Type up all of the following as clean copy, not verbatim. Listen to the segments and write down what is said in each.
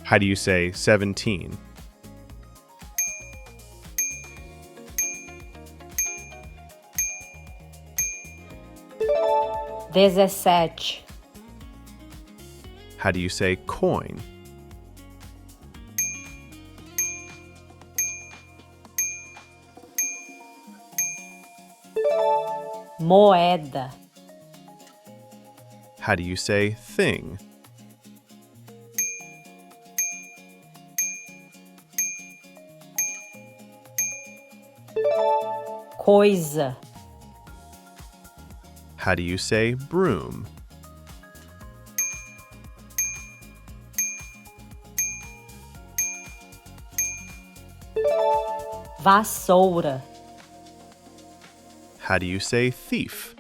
How do you say 17? Dezessete, How do you say coin? moeda, How do you say thing? coisa, How do you say broom? vassoura, How do you say thief?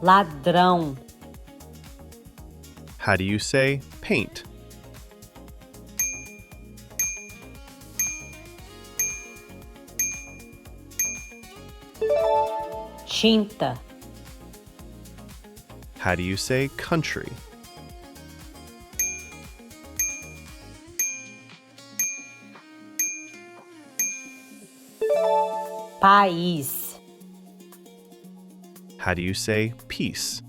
ladrão, How do you say paint? tinta, How do you say country? país, How do you say peace?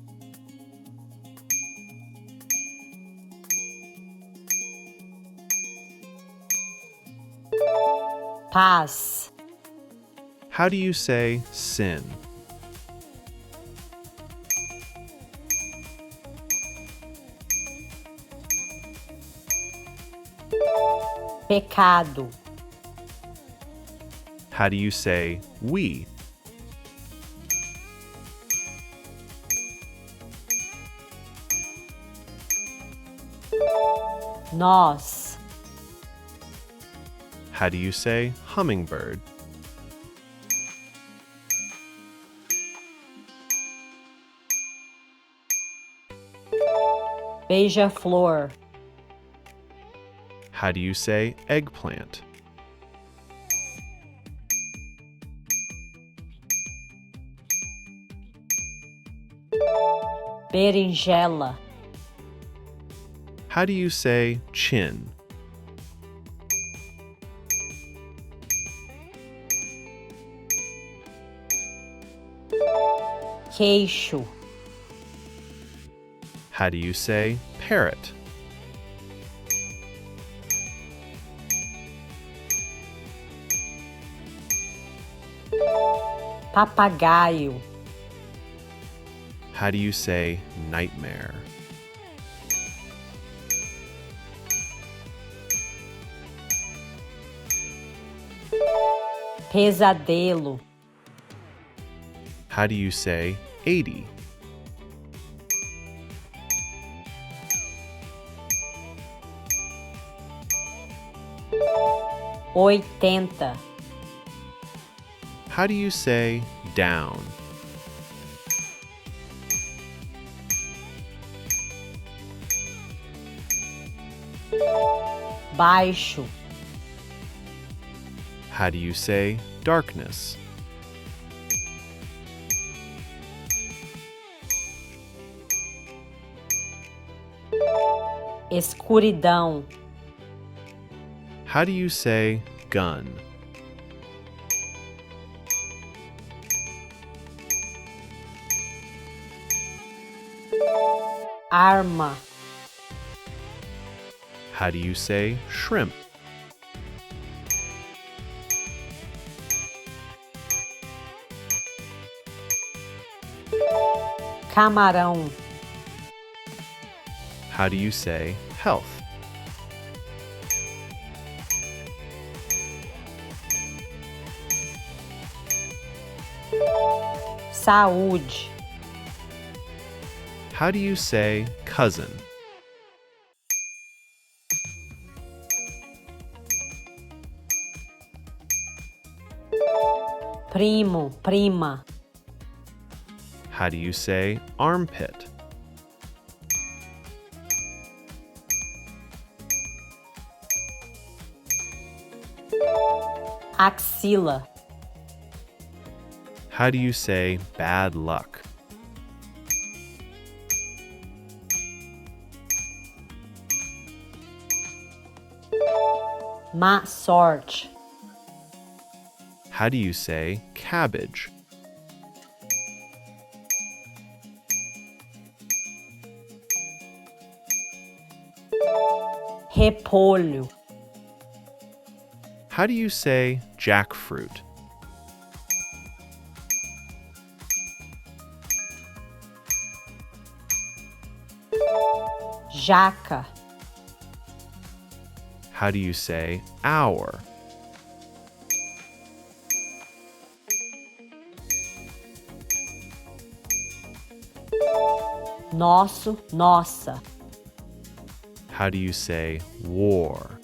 paz, How do you say sin? pecado, How do you say we? nós, How do you say hummingbird? beija-flor, How do you say eggplant? berinjela, How do you say chin? queixo, How do you say parrot? papagaio, How do you say nightmare? pesadelo, How do you say 80? oitenta, How do you say down? baixo, How do you say darkness? escuridão, How do you say gun? arma, How do you say shrimp? camarão, How do you say health? saúde, How do you say cousin? primo, prima, How do you say armpit? axila, How do you say bad luck? Má sorte. How do you say cabbage? Repolho. How do you say jackfruit? Jaca. How do you say hour? Nosso, nossa. How do you say war?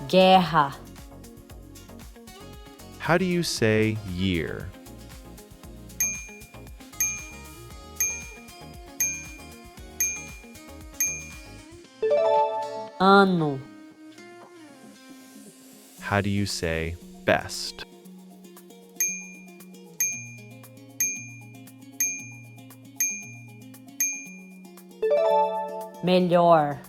Guerra. How do you say year? Ano. How do you say best? Melhor.